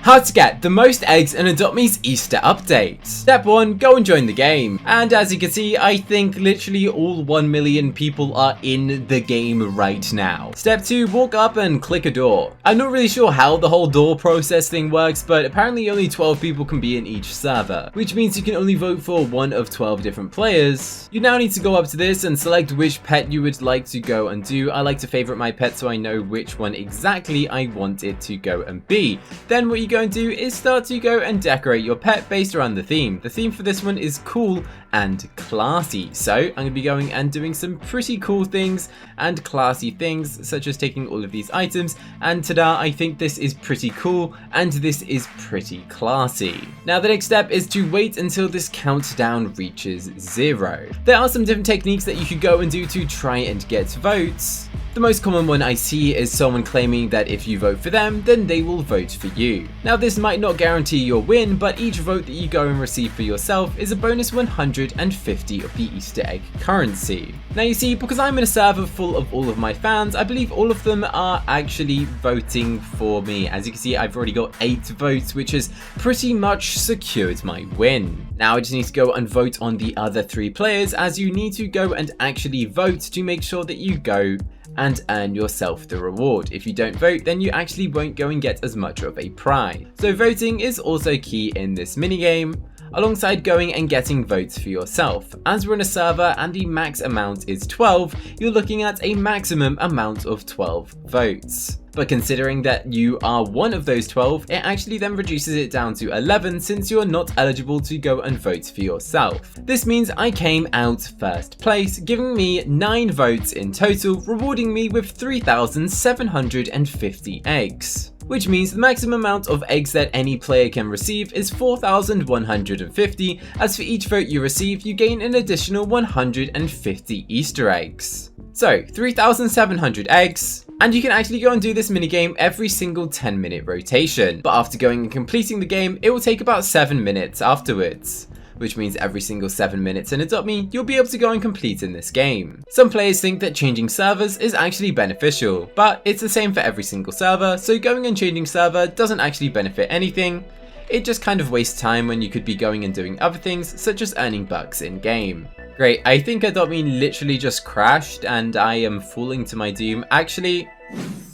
How to get the most eggs in Adopt Me's Easter update. Step 1, go and join the game. And as you can see, I think literally all 1 million people are in the game right now. Step 2, walk up and click a door. I'm not really sure how the whole door process thing works, but apparently only 12 people can be in each server, which means you can only vote for one of 12 different players. You now need to go up to this and select which pet you would like to go and do. I like to favorite my pet so I know which one exactly I want it to go and be. Then what you go and do is start to go and decorate your pet based around the theme. The theme for this one is cool and classy. So I'm going to be going and doing some pretty cool things and classy things, such as taking all of these items, and ta-da, I think this is pretty cool and this is pretty classy. Now the next step is to wait until this countdown reaches 0. There are some different techniques that you could go and do to try and get votes. The most common one I see is someone claiming that if you vote for them, then they will vote for you. Now this might not guarantee your win, but each vote that you go and receive for yourself is a bonus 150 of the Easter egg currency. Now you see, because I'm in a server full of all of my fans, I believe all of them are actually voting for me. As you can see, I've already got 8 votes, which has pretty much secured my win. Now I just need to go and vote on the other 3 players, as you need to go and actually vote to make sure that you go and earn yourself the reward. If you don't vote, then you actually won't go and get as much of a prize. So voting is also key in this minigame, alongside going and getting votes for yourself. As we're in a server and the max amount is 12, you're looking at a maximum amount of 12 votes. But considering that you are one of those 12, it actually then reduces it down to 11 since you're not eligible to go and vote for yourself. This means I came out first place, giving me 9 votes in total, rewarding me with 3,750 eggs. Which means the maximum amount of eggs that any player can receive is 4,150, as for each vote you receive, you gain an additional 150 Easter eggs. So 3,700 eggs, and you can actually go and do this minigame every single 10-minute rotation. But after going and completing the game, it will take about 7 minutes afterwards, which means every single 7 minutes in Adopt Me, you'll be able to go and complete in this game. Some players think that changing servers is actually beneficial, but it's the same for every single server, so going and changing server doesn't actually benefit anything. It just kind of wastes time when you could be going and doing other things, such as earning bucks in game. Great, I think Adopt Me literally just crashed and I am falling to my doom. Actually,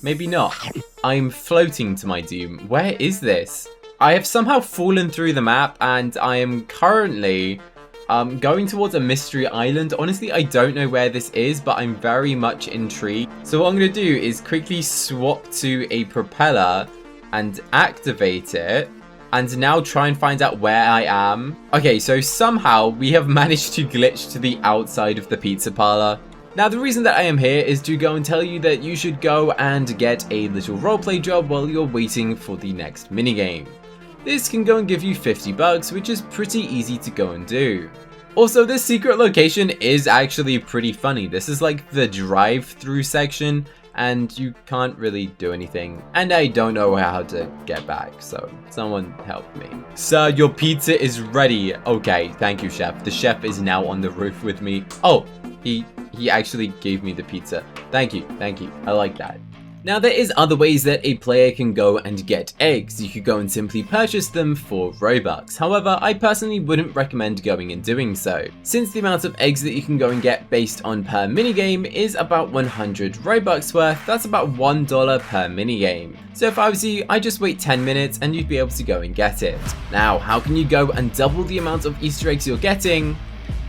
maybe not. I'm floating to my doom. Where is this? I have somehow fallen through the map and I am currently going towards a mystery island. Honestly, I don't know where this is, but I'm very much intrigued. So what I'm going to do is quickly swap to a propeller and activate it, and now try and find out where I am. Okay, so somehow we have managed to glitch to the outside of the pizza parlor. Now the reason that I am here is to go and tell you that you should go and get a little roleplay job while you're waiting for the next minigame. This can go and give you 50 bucks, which is pretty easy to go and do. Also, this secret location is actually pretty funny. This is like the drive-through section, and you can't really do anything. And I don't know how to get back, so someone help me. Sir, your pizza is ready. Okay, thank you, chef. The chef is now on the roof with me. Oh, he actually gave me the pizza. Thank you, I like that. Now there is other ways that a player can go and get eggs. You could go and simply purchase them for Robux. However, I personally wouldn't recommend going and doing so, since the amount of eggs that you can go and get based on per minigame is about 100 Robux worth. That's about $1 per minigame. So if I was you, I'd just wait 10 minutes and you'd be able to go and get it. Now, how can you go and double the amount of Easter eggs you're getting?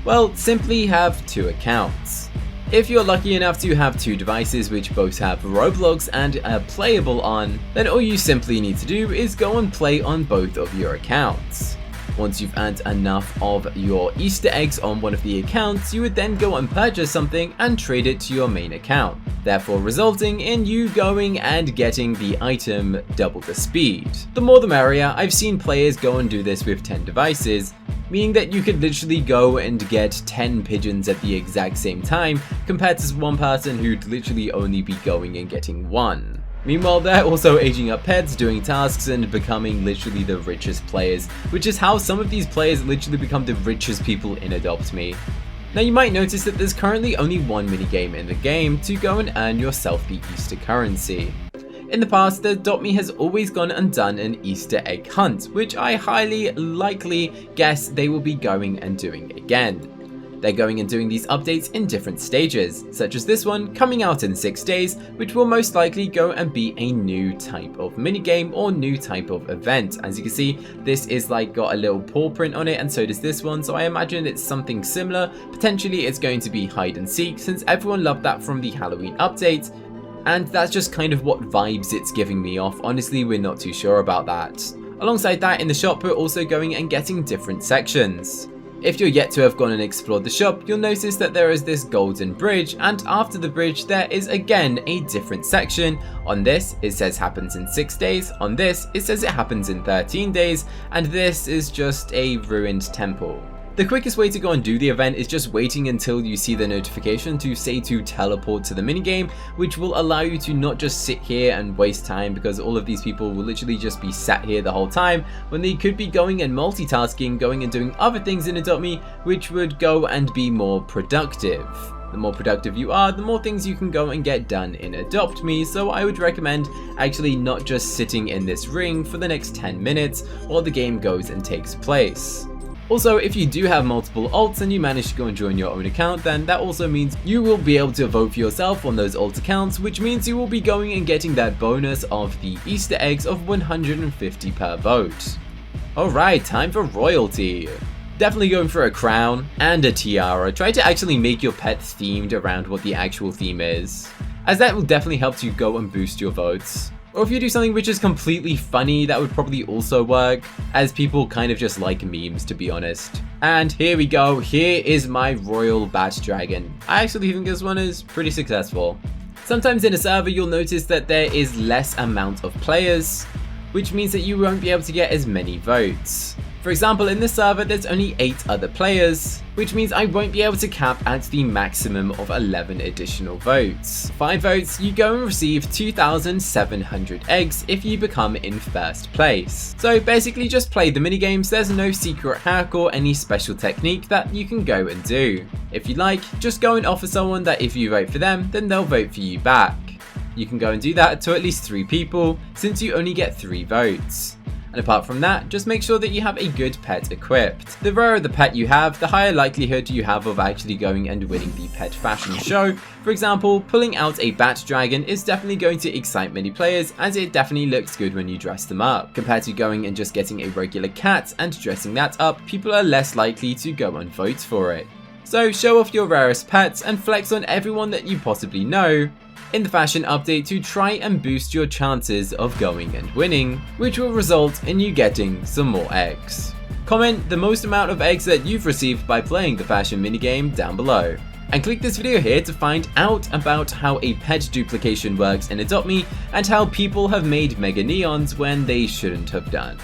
Well, simply have 2 accounts. If you're lucky enough to have 2 devices which both have Roblox and are playable on, then all you simply need to do is go and play on both of your accounts. Once you've earned enough of your Easter eggs on one of the accounts, you would then go and purchase something and trade it to your main account, therefore resulting in you going and getting the item double the speed. The more the merrier. I've seen players go and do this with 10 devices, meaning that you could literally go and get 10 pigeons at the exact same time, compared to one person who'd literally only be going and getting 1. Meanwhile, they're also aging up pets, doing tasks, and becoming literally the richest players, which is how some of these players literally become the richest people in Adopt Me. Now you might notice that there's currently only one minigame in the game to go and earn yourself the Easter currency. In the past, the Adopt Me has always gone and done an Easter egg hunt, which I highly likely guess they will be going and doing again. They're going and doing these updates in different stages, such as this one coming out in 6 days, which will most likely go and be a new type of minigame or new type of event. As you can see, this is like got a little paw print on it, and so does this one, so I imagine it's something similar. Potentially it's going to be hide and seek, since everyone loved that from the Halloween update, and that's just kind of what vibes it's giving me off. Honestly, we're not too sure about that. Alongside that, in the shop, we're also going and getting different sections. If you're yet to have gone and explored the shop, you'll notice that there is this golden bridge, and after the bridge there is again a different section. On this it says happens in 6 days, on this it says it happens in 13 days, and this is just a ruined temple. The quickest way to go and do the event is just waiting until you see the notification to say to teleport to the minigame, which will allow you to not just sit here and waste time, because all of these people will literally just be sat here the whole time when they could be going and multitasking, going and doing other things in Adopt Me, which would go and be more productive. The more productive you are, the more things you can go and get done in Adopt Me, so I would recommend actually not just sitting in this ring for the next 10 minutes while the game goes and takes place. Also, if you do have multiple alts and you manage to go and join your own account, then that also means you will be able to vote for yourself on those alt accounts, which means you will be going and getting that bonus of the Easter eggs of 150 per vote. Alright, time for royalty. Definitely going for a crown and a tiara. Try to actually make your pet themed around what the actual theme is, as that will definitely help you go and boost your votes. Or if you do something which is completely funny, that would probably also work, as people kind of just like memes, to be honest. And here we go, here is my royal bat dragon. I actually think this one is pretty successful. Sometimes in a server you'll notice that there is less amount of players, which means that you won't be able to get as many votes. For example, in this server there's only 8 other players, which means I won't be able to cap at the maximum of 11 additional votes. 5 votes, you go and receive 2,700 eggs if you become in first place. So basically just play the minigames, there's no secret hack or any special technique that you can go and do. If you like, just go and offer someone that if you vote for them, then they'll vote for you back. You can go and do that to at least 3 people, since you only get 3 votes. And apart from that, just make sure that you have a good pet equipped. The rarer the pet you have, the higher likelihood you have of actually going and winning the pet fashion show. For example, pulling out a bat dragon is definitely going to excite many players, as it definitely looks good when you dress them up. Compared to going and just getting a regular cat and dressing that up, people are less likely to go and vote for it. So show off your rarest pets and flex on everyone that you possibly know in the fashion update to try and boost your chances of going and winning, which will result in you getting some more eggs. Comment the most amount of eggs that you've received by playing the fashion minigame down below. And click this video here to find out about how a pet duplication works in Adopt Me and how people have made mega neons when they shouldn't have done.